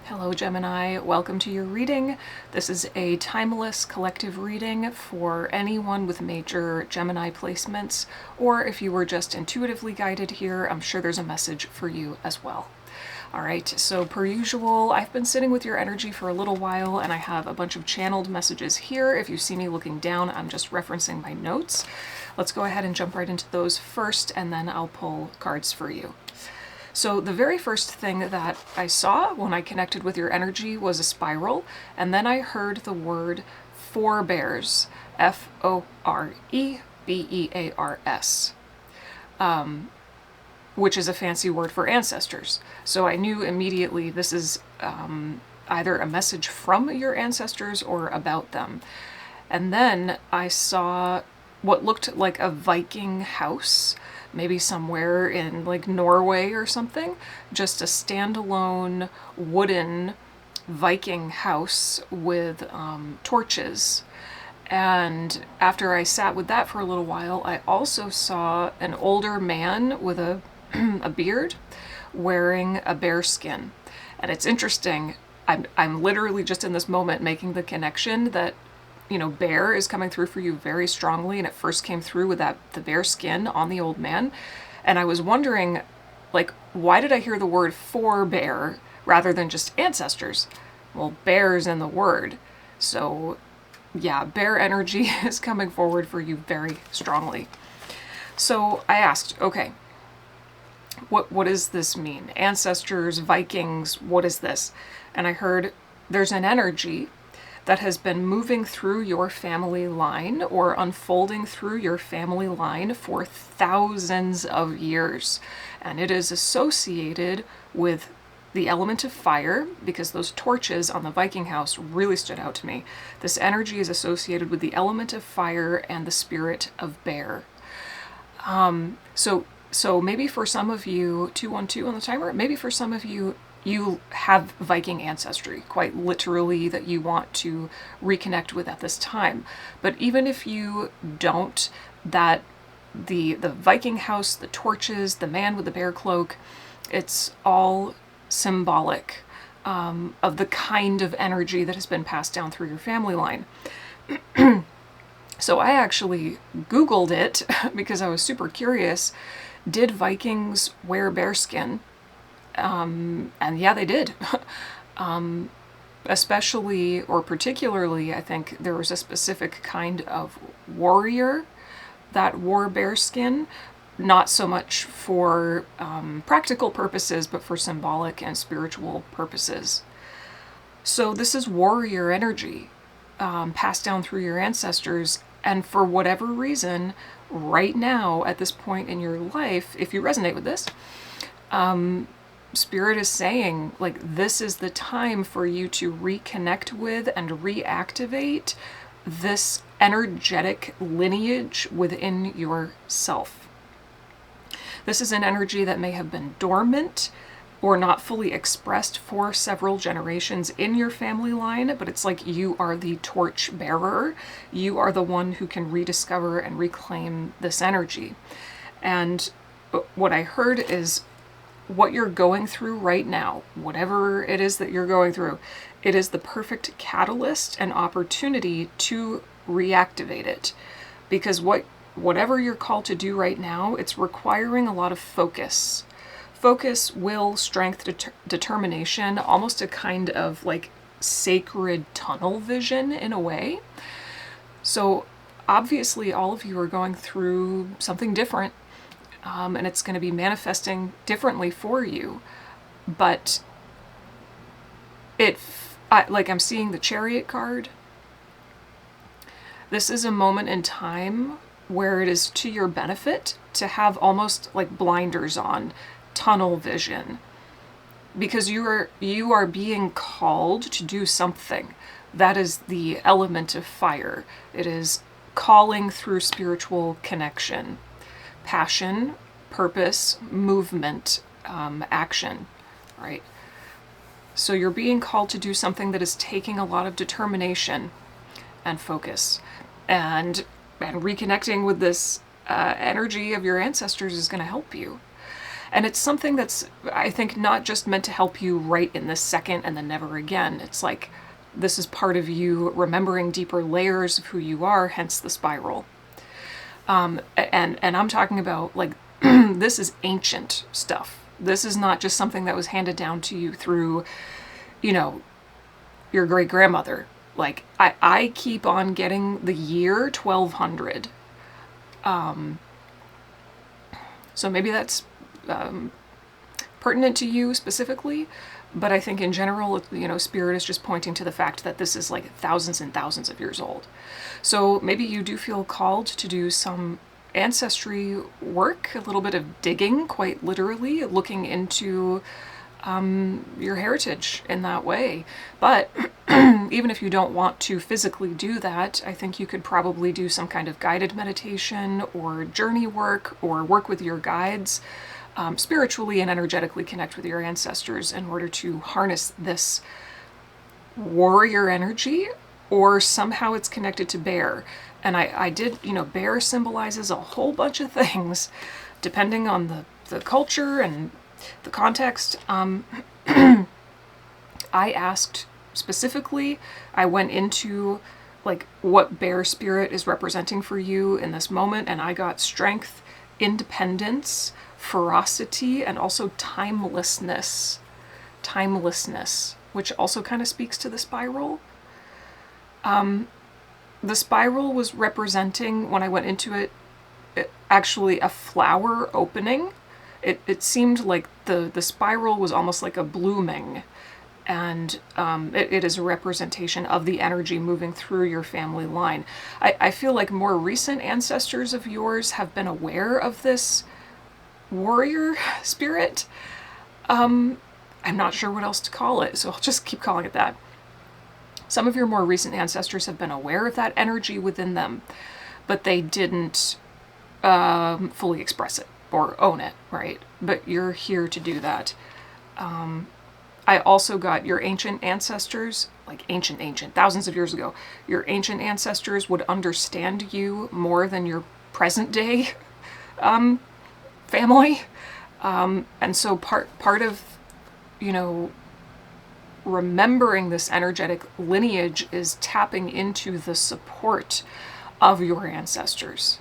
Hello Gemini, welcome to your reading. This is a timeless collective reading for anyone with major Gemini placements, or if you were just intuitively guided here, I'm sure there's a message for you as well. Alright, so per usual, I've been sitting with your energy for a little while and I have a bunch of channeled messages here. If you see me looking down, I'm just referencing my notes. Let's go ahead and jump right into those first and then I'll pull cards for you. So the very first thing that I saw when I connected with your energy was a spiral, and then I heard the word forebears, F-O-R-E-B-E-A-R-S, which is a fancy word for ancestors. So I knew immediately this is either a message from your ancestors or about them. And then I saw what looked like a Viking house, maybe somewhere in like Norway or something, just a standalone wooden Viking house with torches. And after I sat with that for a little while, I also saw an older man with a beard wearing a bear skin. And it's interesting, I'm literally just in this moment making the connection that, you know, bear is coming through for you very strongly, and it first came through with the bear skin on the old man. And I was wondering, like, why did I hear the word forebear rather than just ancestors? Well, bear's in the word. So yeah, bear energy is coming forward for you very strongly. So I asked, okay, what does this mean? Ancestors, Vikings, what is this? And I heard there's an energy that has been moving through your family line or unfolding through your family line for thousands of years. And it is associated with the element of fire, because those torches on the Viking house really stood out to me. This energy is associated with the element of fire and the spirit of bear. So maybe for some of you, 212 on the timer, maybe for some of you, you have Viking ancestry, quite literally, that you want to reconnect with at this time. But even if you don't, that the Viking house, the torches, the man with the bear cloak, it's all symbolic of the kind of energy that has been passed down through your family line. So I actually Googled it because I was super curious. Did Vikings wear bearskin? And yeah, they did. Especially, or particularly, I think there was a specific kind of warrior that wore bearskin, not so much for practical purposes, but for symbolic and spiritual purposes. So this is warrior energy passed down through your ancestors, and for whatever reason, right now, at this point in your life, if you resonate with this, Spirit is saying, like, this is the time for you to reconnect with and reactivate this energetic lineage within yourself. This is an energy that may have been dormant or not fully expressed for several generations in your family line, but it's like you are the torch bearer. You are the one who can rediscover and reclaim this energy. And what I heard is, what you're going through right now, whatever it is that you're going through, it is the perfect catalyst and opportunity to reactivate it. Because whatever you're called to do right now, it's requiring a lot of focus. Focus, will, strength, determination, almost a kind of like sacred tunnel vision in a way. So obviously all of you are going through something different. And it's going to be manifesting differently for you. But I'm seeing the Chariot card. This is a moment in time where it is to your benefit to have almost like blinders on, tunnel vision. Because you are being called to do something. That is the element of fire. It is calling through spiritual connection. Passion, purpose, movement, action, right? So you're being called to do something that is taking a lot of determination and focus. And reconnecting with this energy of your ancestors is going to help you. And it's something that's, I think, not just meant to help you right in this second and then never again. It's like this is part of you remembering deeper layers of who you are, hence the spiral. And I'm talking about, like, this is ancient stuff. This is not just something that was handed down to you through, you know, your great grandmother. Like, I keep on getting the year 1200. So maybe that's pertinent to you specifically, but I think in general, you know, Spirit is just pointing to the fact that this is like thousands and thousands of years old. So maybe you do feel called to do some ancestry work, a little bit of digging, quite literally, looking into your heritage in that way. But even if you don't want to physically do that, I think you could probably do some kind of guided meditation or journey work or work with your guides, spiritually and energetically connect with your ancestors in order to harness this warrior energy, or somehow it's connected to bear. And I did, you know, bear symbolizes a whole bunch of things depending on the culture and the context. I asked specifically, I went into like what bear spirit is representing for you in this moment, and I got strength, independence, ferocity, and also timelessness, which also kind of speaks to the spiral. The spiral was representing, when I went into it, actually a flower opening. It seemed like the spiral was almost like a blooming, and it is a representation of the energy moving through your family line. I feel like more recent ancestors of yours have been aware of this warrior spirit. I'm not sure what else to call it, so I'll just keep calling it that. Some of your more recent ancestors have been aware of that energy within them, but they didn't fully express it or own it, right? But you're here to do that. I also got your ancient ancestors, like ancient, thousands of years ago. Your ancient ancestors would understand you more than your present day family. And so part of, you know, remembering this energetic lineage is tapping into the support of your ancestors,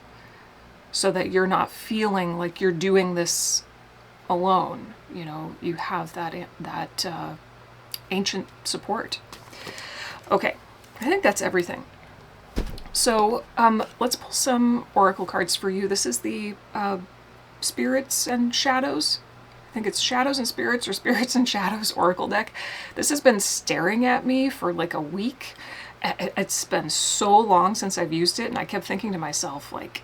so that you're not feeling like you're doing this alone. You know, you have that ancient support. Okay, I think that's everything. So let's pull some oracle cards for you. This is the Spirits and Shadows. I think it's Shadows and Spirits, or Spirits and Shadows oracle deck. This has been staring at me for like a week. It's been so long since I've used it, and I kept thinking to myself, like,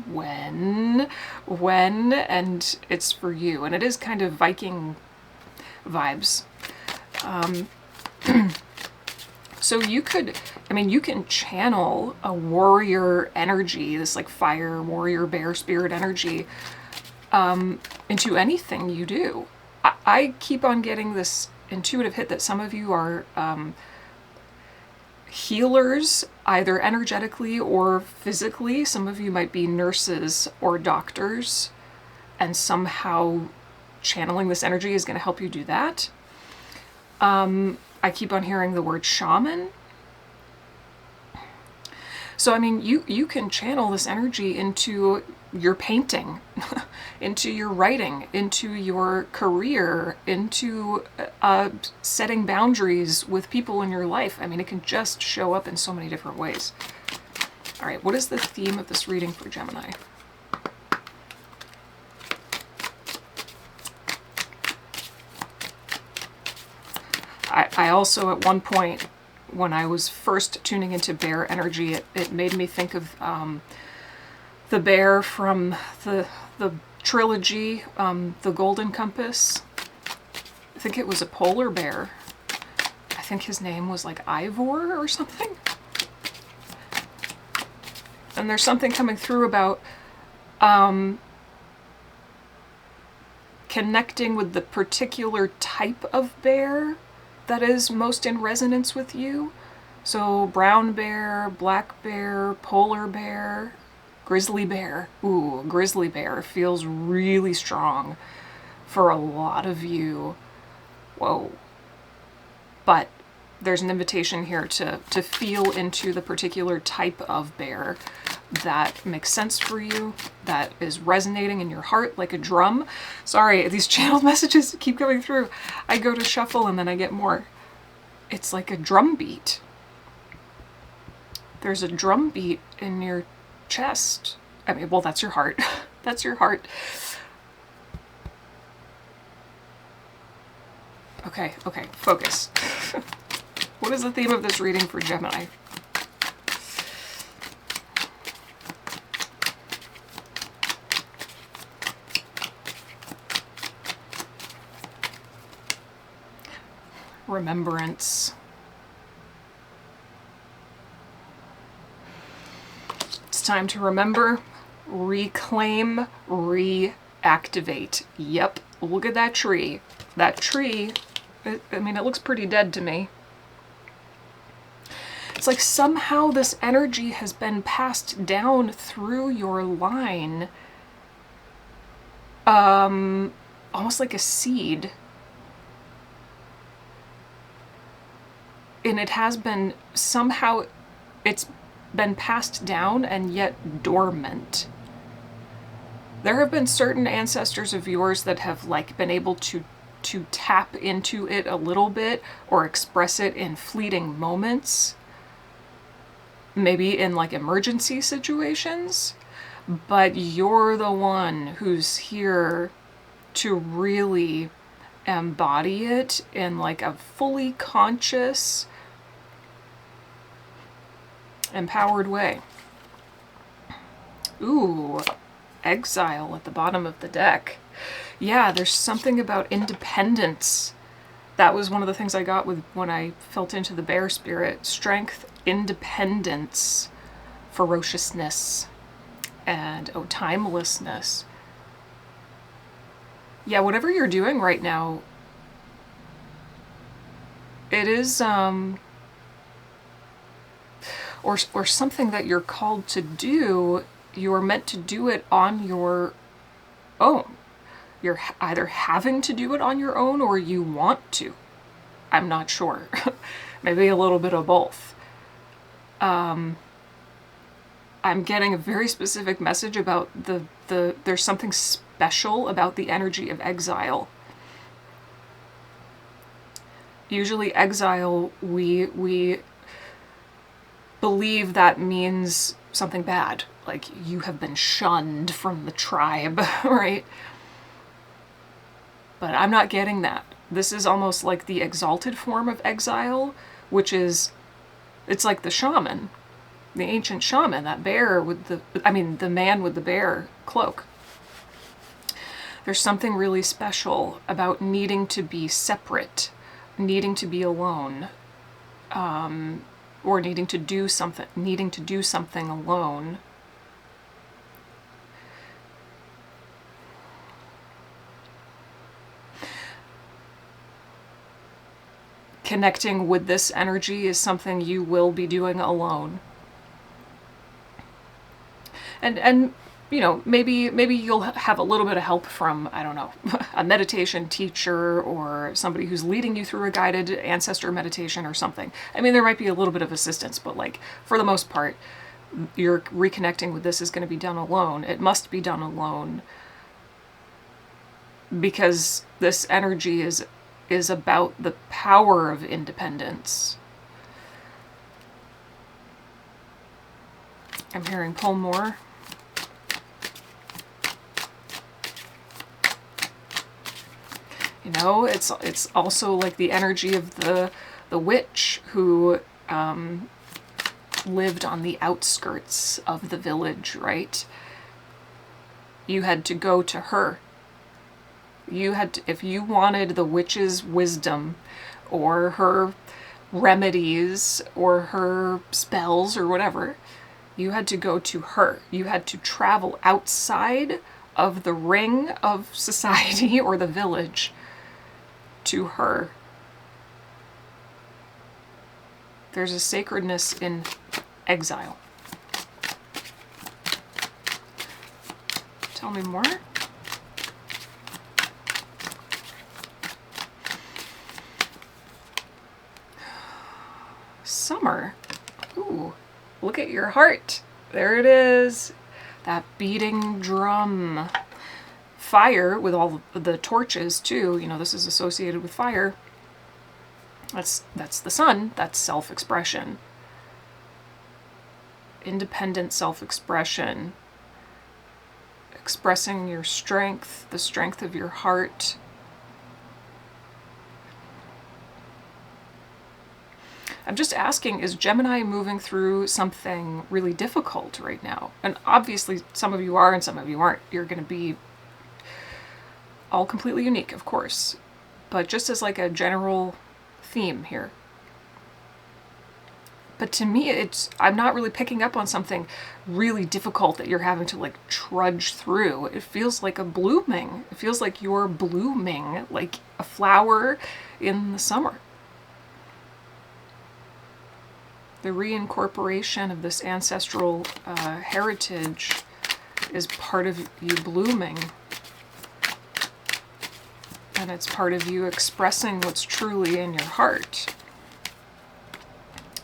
when, and it's for you. And it is kind of Viking vibes. So you could, I mean, you can channel a warrior energy, this like fire, warrior, bear spirit energy, into anything you do. I keep on getting this intuitive hit that some of you are healers, either energetically or physically. Some of you might be nurses or doctors, and somehow channeling this energy is going to help you do that. I keep on hearing the word shaman. So, I mean, you can channel this energy into your painting, into your writing, into your career, into setting boundaries with people in your life. I mean, it can just show up in so many different ways. All right, what is the theme of this reading for Gemini? I also, at one point, when I was first tuning into bear energy, it made me think of the bear from the trilogy, The Golden Compass. I think it was a polar bear. I think his name was like Ivor or something. And there's something coming through about connecting with the particular type of bear that is most in resonance with you. So brown bear, black bear, polar bear, grizzly bear. Ooh, grizzly bear feels really strong. for a lot of you. Whoa. But there's an invitation here to feel into the particular type of bear that makes sense for you, that is resonating in your heart like a drum. Sorry, these channeled messages keep coming through. I go to shuffle and then I get more. It's like a drum beat. There's a drum beat in your chest. I mean, well, that's your heart. That's your heart. Okay, focus. What is the theme of this reading for Gemini? Remembrance. It's time to remember, reclaim, reactivate. Yep, look at that tree. That tree, I mean, it looks pretty dead to me. It's like somehow this energy has been passed down through your line, almost like a seed. And it has been, somehow it's been passed down and yet dormant. There have been certain ancestors of yours that have like been able to tap into it a little bit or express it in fleeting moments, maybe in like emergency situations, but you're the one who's here to really embody it in like a fully conscious, empowered way. Ooh, exile at the bottom of the deck. Yeah, there's something about independence. That was one of the things I got with when I felt into the bear spirit. Strength, independence, ferociousness, and timelessness. Yeah, whatever you're doing right now, it is or something that you're called to do. You're meant to do it on your own. You're either having to do it on your own or you want to. I'm not sure. Maybe a little bit of both. I'm getting a very specific message about there's something special about the energy of exile. Usually exile, we believe that means something bad, like you have been shunned from the tribe, right? But I'm not getting that. This is almost like the exalted form of exile, which is, it's like the shaman, the ancient shaman, that bear with the man with the bear cloak. There's something really special about needing to be separate, needing to be alone, or needing to do something alone. Connecting with this energy is something you will be doing alone. And you know, maybe you'll have a little bit of help from, I don't know, a meditation teacher or somebody who's leading you through a guided ancestor meditation or something. I mean, there might be a little bit of assistance, but like for the most part, you're reconnecting with this is going to be done alone. It must be done alone because this energy is about the power of independence. I'm hearing pull more. You know, it's also like the energy of the witch who lived on the outskirts of the village, right? You had to go to her. You had to, if you wanted the witch's wisdom or her remedies or her spells or whatever, you had to go to her. You had to travel outside of the ring of society or the village to her. There's a sacredness in exile. Tell me more. summer. Ooh, look at your heart. There it is. That beating drum. Fire with all the torches too. You know, this is associated with fire. That's the sun. That's self-expression. Independent self-expression. Expressing your strength, the strength of your heart. I'm just asking, is Gemini moving through something really difficult right now? And obviously some of you are and some of you aren't. You're going to be all completely unique, of course. But just as like a general theme here. But to me, I'm not really picking up on something really difficult that you're having to like trudge through. It feels like a blooming. It feels like you're blooming like a flower in the summer. The reincorporation of this ancestral heritage is part of you blooming. And it's part of you expressing what's truly in your heart.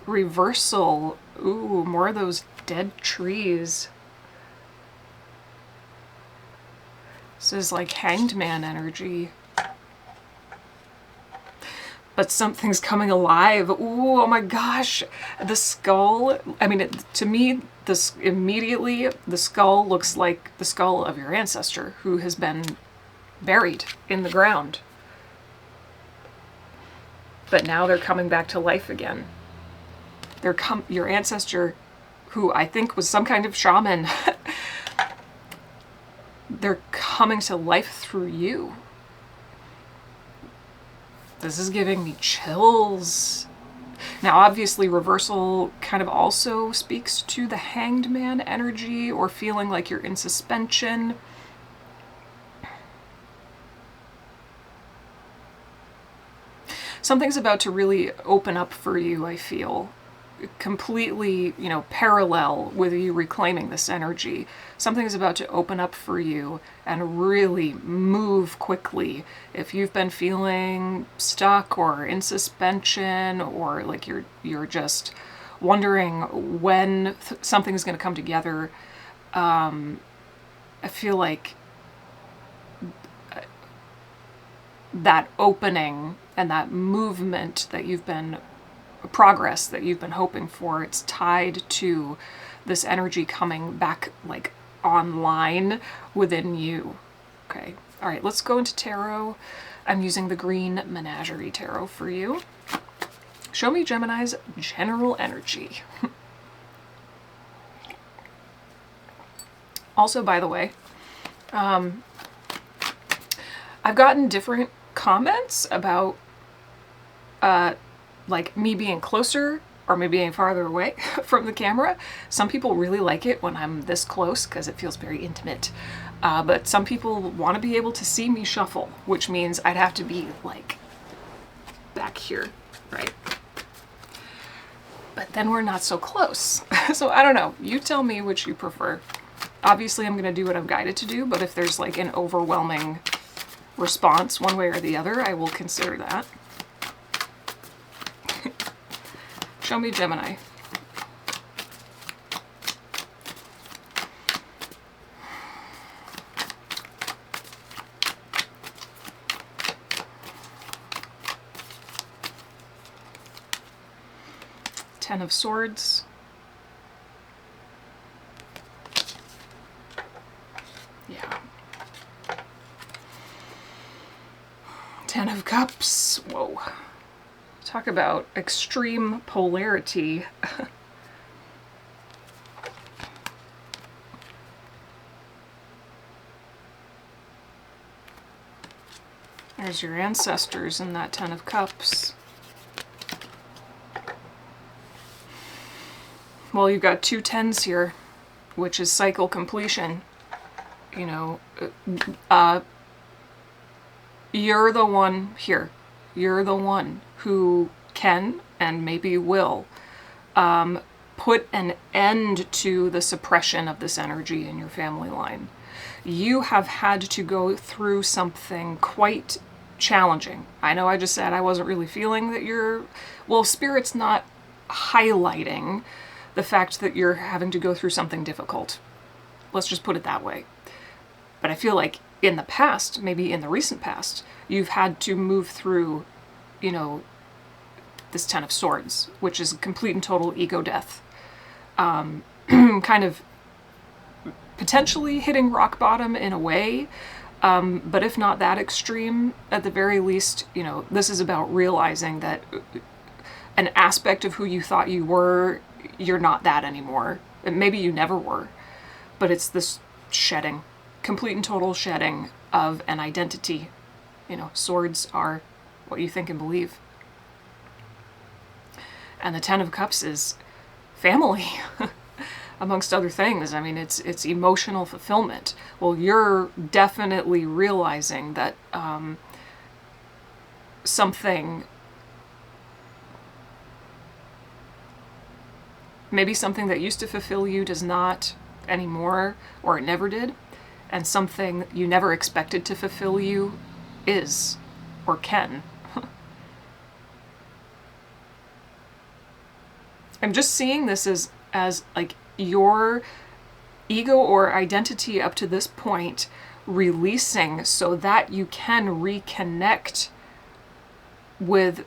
Reversal. Ooh, more of those dead trees. This is like Hanged Man energy. But something's coming alive. Ooh, oh my gosh. The skull. I mean, to me, this immediately, the skull looks like the skull of your ancestor who has been buried in the ground. But now they're coming back to life again. Your ancestor, who I think was some kind of shaman, they're coming to life through you. This is giving me chills. Now, obviously, reversal kind of also speaks to the Hanged Man energy or feeling like you're in suspension. Something's about to really open up for you, I feel. Completely, you know, parallel with you reclaiming this energy. Something's about to open up for you and really move quickly. If you've been feeling stuck or in suspension, or like you're just wondering when something's going to come together, I feel like that opening and that movement that you've been progress that you've been hoping for, it's tied to this energy coming back like online within you. Okay, all right, let's go into tarot. I'm using the Green Menagerie Tarot for you. Show me Gemini's general energy. Also, by the way, I've gotten different comments about like me being closer or me being farther away from the camera. Some people really like it when I'm this close because it feels very intimate. But some people want to be able to see me shuffle, which means I'd have to be like back here, right? But then we're not so close. So I don't know. You tell me which you prefer. Obviously, I'm going to do what I'm guided to do, but if there's like an overwhelming response one way or the other, I will consider that. Show me Gemini. Ten of Swords. Yeah. Ten of Cups. Whoa. Talk about extreme polarity. There's your ancestors in that Ten of Cups. Well, you've got two tens here, which is cycle completion. You know, you're the one here. You're the one who can and maybe will put an end to the suppression of this energy in your family line. You have had to go through something quite challenging. I know I just said I wasn't really feeling that you're... Well, Spirit's not highlighting the fact that you're having to go through something difficult. Let's just put it that way. But I feel like in the past, maybe in the recent past, you've had to move through, you know, this Ten of Swords, which is complete and total ego death. Kind of potentially hitting rock bottom in a way, but if not that extreme, at the very least, you know, this is about realizing that an aspect of who you thought you were, you're not that anymore. And maybe you never were, but it's this shedding, complete and total shedding of an identity. You know, swords are what you think and believe. And the Ten of Cups is family, amongst other things. I mean, it's emotional fulfillment. Well, you're definitely realizing that maybe something that used to fulfill you does not anymore, or it never did, and something you never expected to fulfill you is, or can. I'm just seeing this as like your ego or identity up to this point releasing so that you can reconnect with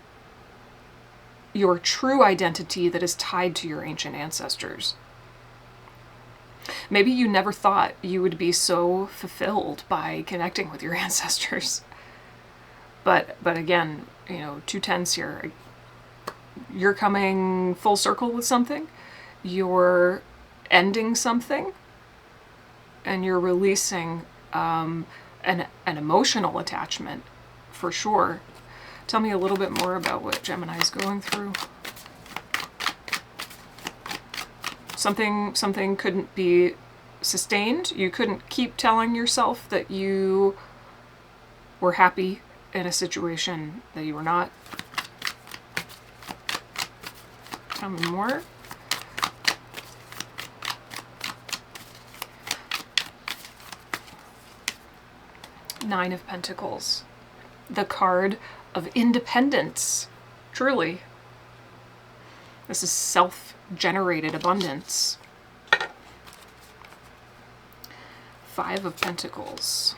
your true identity that is tied to your ancient ancestors. Maybe you never thought you would be so fulfilled by connecting with your ancestors. But again, you know, 2 tens here. You're coming full circle with something. You're ending something. And you're releasing an emotional attachment, for sure. Tell me a little bit more about what Gemini is going through. Something couldn't be sustained. You couldn't keep telling yourself that you were happy in a situation that you were not. Tell me more. Nine of Pentacles. The card of independence. Truly. This is self-generated abundance. 5 of Pentacles.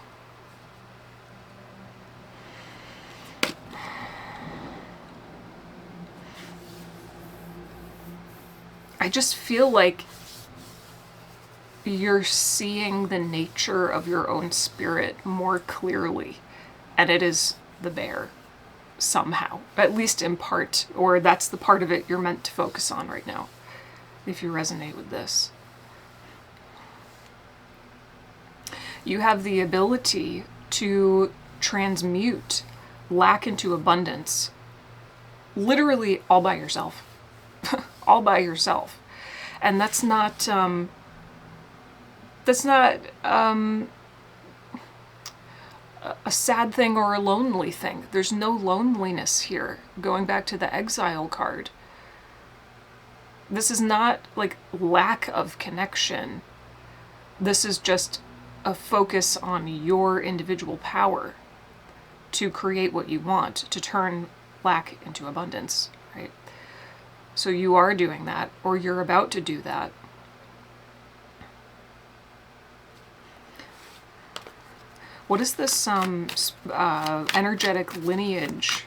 I just feel like you're seeing the nature of your own spirit more clearly, and it is the bear somehow, at least in part, or that's the part of it you're meant to focus on right now, if you resonate with this. You have the ability to transmute lack into abundance, literally all by yourself. All by yourself. And that's not a sad thing or a lonely thing. There's no loneliness here. Going back to the Exile card. This is not like lack of connection. This is just a focus on your individual power to create what you want, to turn lack into abundance, right? So you are doing that, or you're about to do that. What is this energetic lineage?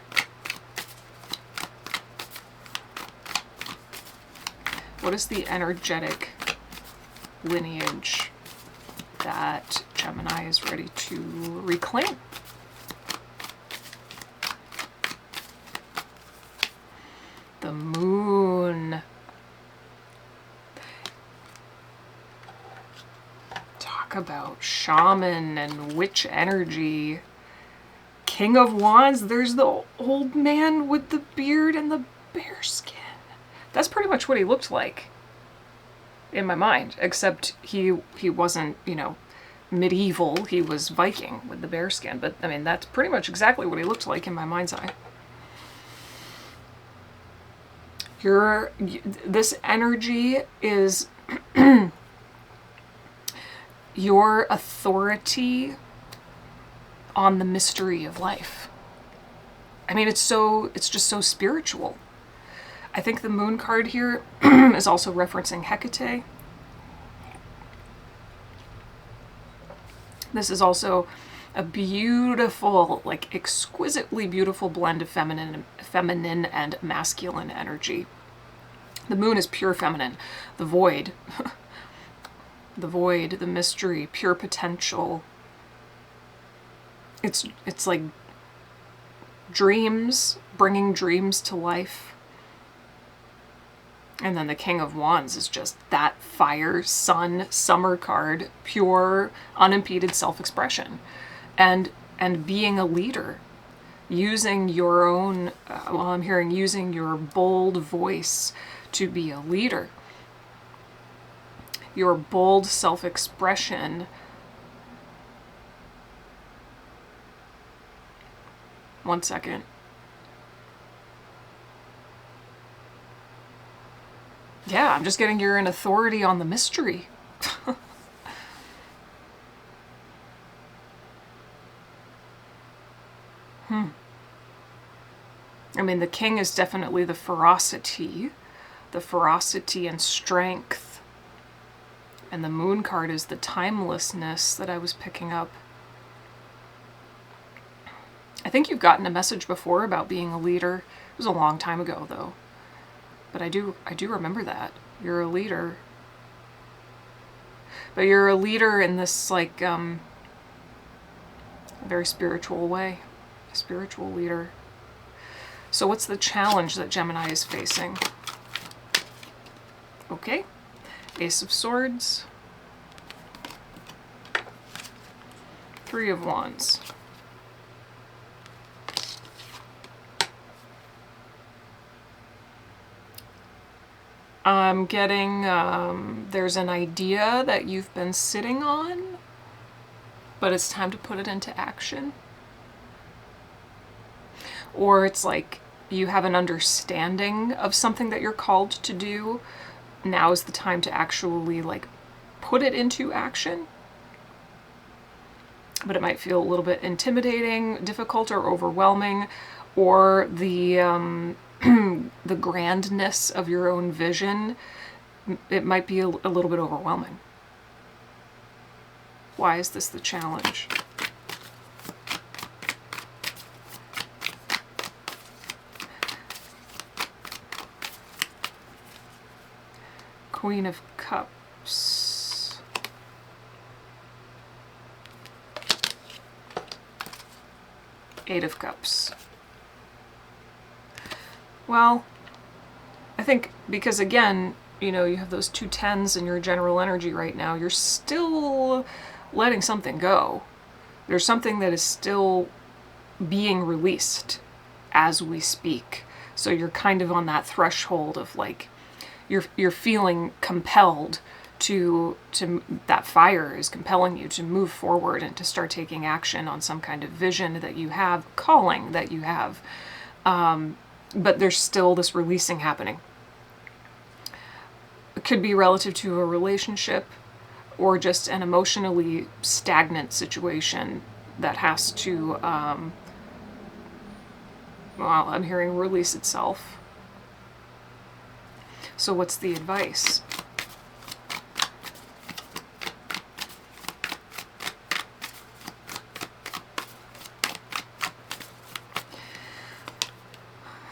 What is the energetic lineage that Gemini is ready to reclaim? The moon. Talk about shaman and witch energy. King of Wands, there's the old man with the beard and the bear skin. That's pretty much what he looked like in my mind, except he wasn't, you know, medieval. He was Viking with the bear skin, but I mean, that's pretty much exactly what he looked like in my mind's eye. This energy is your authority on the mystery of life. I mean, it's just so spiritual. I think the moon card here is also referencing Hecate. This is also a beautiful, like exquisitely beautiful blend of feminine and masculine energy. The moon is pure feminine. The void, the mystery, pure potential. It's like dreams, bringing dreams to life. And then the King of Wands is just that fire, sun, summer card, pure, unimpeded self-expression. And being a leader, using your own, I'm hearing using your bold voice to be a leader. Your bold self-expression. One second. Yeah, I'm just getting you're an authority on the mystery. I mean, the king is definitely the ferocity and strength. And the moon card is the timelessness that I was picking up. I think you've gotten a message before about being a leader. It was a long time ago, though. But I do remember that. You're a leader. But you're a leader in this, like, very spiritual way. A spiritual leader. So what's the challenge that Gemini is facing? Okay. Ace of Swords. Three of Wands. I'm getting, there's an idea that you've been sitting on, but it's time to put it into action. Or it's like you have an understanding of something that you're called to do. Now is the time to actually, like, put it into action. But it might feel a little bit intimidating, difficult, or overwhelming, or the the grandness of your own vision, it might be a little bit overwhelming. Why is this the challenge? Queen of Cups. Eight of Cups. Well, I think because, again, you know, you have those two tens in your general energy right now, you're still letting something go. There's something that is still being released as we speak. So you're kind of on that threshold of, like, you're feeling compelled to that fire is compelling you to move forward and to start taking action on some kind of vision that you have, calling that you have. But there's still this releasing happening. It could be relative to a relationship or just an emotionally stagnant situation that has to, well, I'm hearing release itself. So what's the advice?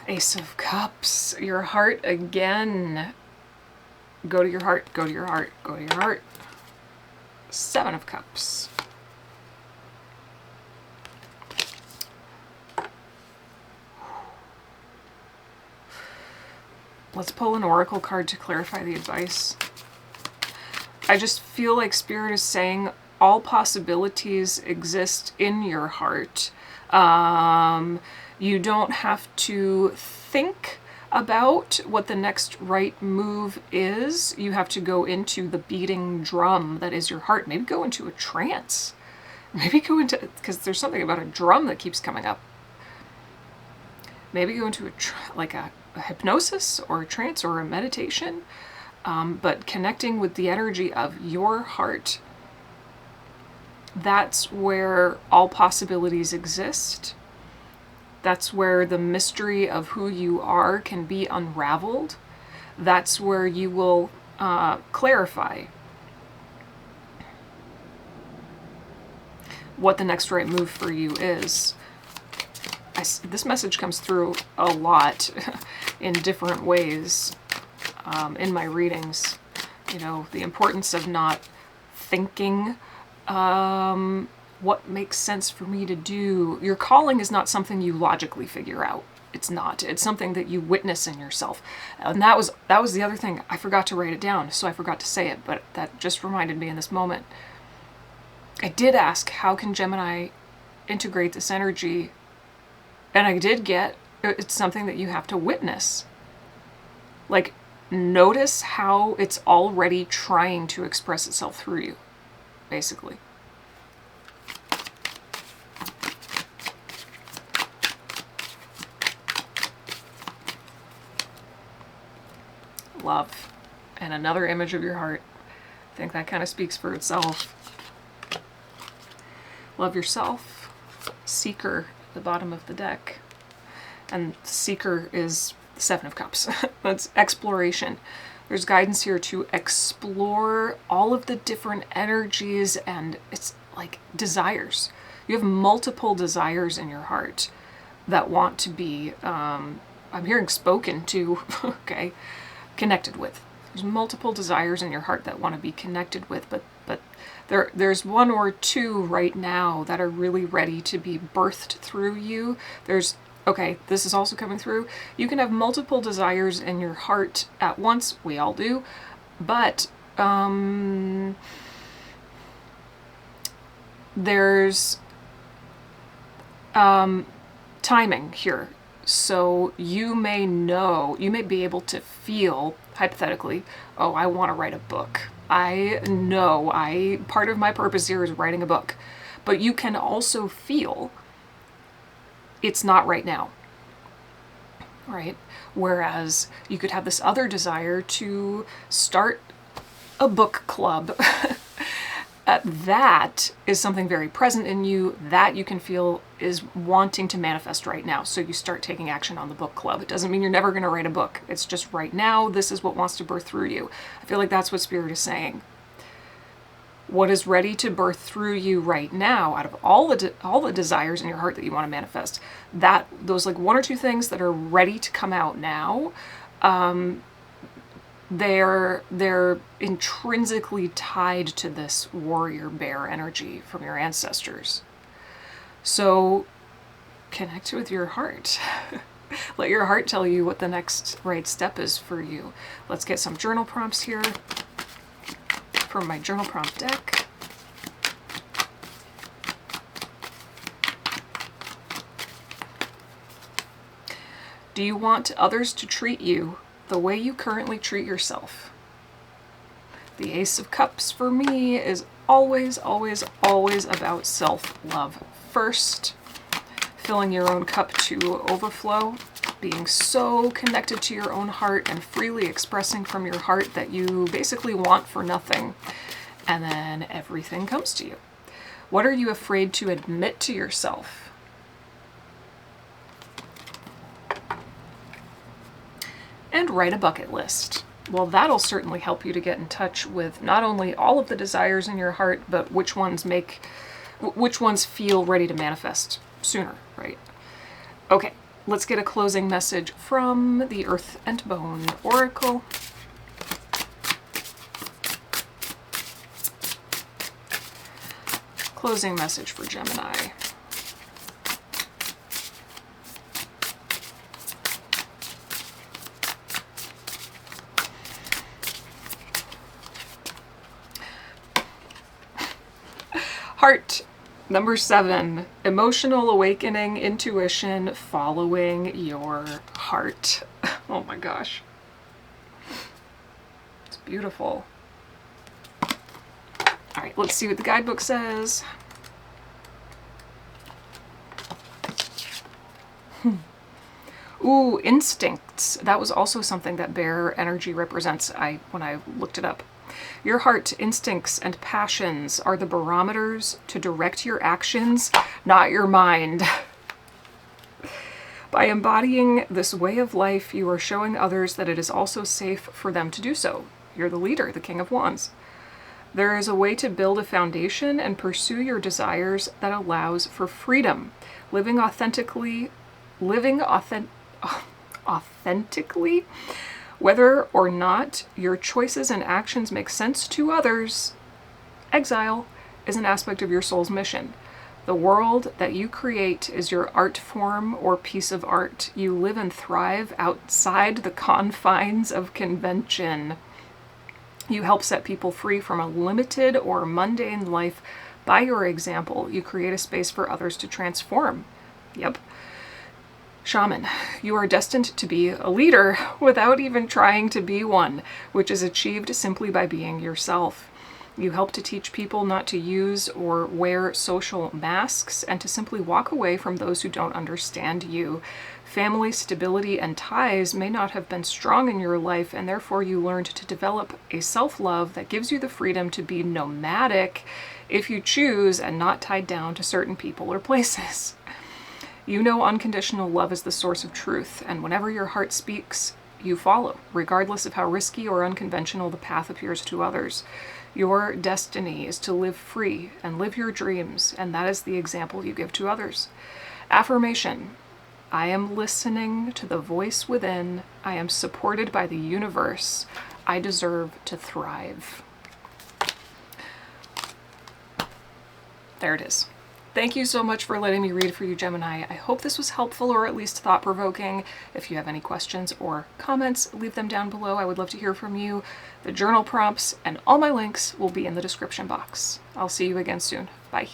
Ace of Cups, your heart again. Go to your heart, go to your heart, go to your heart. Seven of Cups. Let's pull an oracle card to clarify the advice. I just feel like Spirit is saying all possibilities exist in your heart. You don't have to think about what the next right move is. You have to go into the beating drum that is your heart. Maybe go into a trance. Maybe go into, because there's something about a drum that keeps coming up. Maybe go into a hypnosis or a trance or a meditation, but connecting with the energy of your heart. That's where all possibilities exist. That's where the mystery of who you are can be unraveled. That's where you will clarify what the next right move for you is. This message comes through a lot in different ways in my readings. You know, the importance of not thinking what makes sense for me to do. Your calling is not something you logically figure out. It's not. It's something that you witness in yourself. And that was the other thing. I forgot to write it down, so I forgot to say it, but that just reminded me in this moment. I did ask, how can Gemini integrate this energy? And I did get, it's something that you have to witness. Like, notice how it's already trying to express itself through you, basically. Love. And another image of your heart. I think that kind of speaks for itself. Love yourself. Seeker at the bottom of the deck. And Seeker is the Seven of Cups. That's exploration. There's guidance here to explore all of the different energies, and it's like desires. You have multiple desires in your heart that want to be, I'm hearing spoken to, okay, connected with. There's multiple desires in your heart that want to be connected with, but there's one or two right now that are really ready to be birthed through you. Okay, this is also coming through. You can have multiple desires in your heart at once. We all do. But there's timing here. So you may be able to feel, hypothetically, oh, I want to write a book. I know part of my purpose here is writing a book. But you can also feel it's not right now, right? Whereas you could have this other desire to start a book club. That is something very present in you that you can feel is wanting to manifest right now. So you start taking action on the book club. It doesn't mean you're never going to write a book. It's just right now, this is what wants to birth through you. I feel like that's what Spirit is saying. What is ready to birth through you right now, out of all the desires in your heart that you want to manifest, those like one or two things that are ready to come out now, they're intrinsically tied to this warrior bear energy from your ancestors. So connect with your heart. Let your heart tell you what the next right step is for you. Let's get some journal prompts here from my journal prompt deck. Do you want others to treat you the way you currently treat yourself? The Ace of Cups for me is always, always, always about self-love first. Filling your own cup to overflow. Being so connected to your own heart and freely expressing from your heart that you basically want for nothing. And then everything comes to you. What are you afraid to admit to yourself? And write a bucket list. Well, that'll certainly help you to get in touch with not only all of the desires in your heart, but which ones feel ready to manifest sooner, right? Okay, let's get a closing message from the Earth and Bone Oracle. Closing message for Gemini. Heart, number 7, emotional awakening, intuition, following your heart. Oh my gosh. It's beautiful. All right, let's see what the guidebook says. Ooh, instincts. That was also something that bear energy represents when I looked it up. Your heart, instincts, and passions are the barometers to direct your actions, not your mind. By embodying this way of life, you are showing others that it is also safe for them to do so. You're the leader, the King of Wands. There is a way to build a foundation and pursue your desires that allows for freedom. Living authentically, whether or not your choices and actions make sense to others, exile is an aspect of your soul's mission. The world that you create is your art form or piece of art. You live and thrive outside the confines of convention. You help set people free from a limited or mundane life. By your example, you create a space for others to transform. Yep. Shaman, you are destined to be a leader without even trying to be one, which is achieved simply by being yourself. You help to teach people not to use or wear social masks and to simply walk away from those who don't understand you. Family stability and ties may not have been strong in your life, and therefore you learned to develop a self-love that gives you the freedom to be nomadic if you choose and not tied down to certain people or places. You know unconditional love is the source of truth, and whenever your heart speaks, you follow, regardless of how risky or unconventional the path appears to others. Your destiny is to live free and live your dreams, and that is the example you give to others. Affirmation: I am listening to the voice within. I am supported by the universe. I deserve to thrive. There it is. Thank you so much for letting me read for you, Gemini. I hope this was helpful or at least thought-provoking. If you have any questions or comments, leave them down below. I would love to hear from you. The journal prompts and all my links will be in the description box. I'll see you again soon. Bye.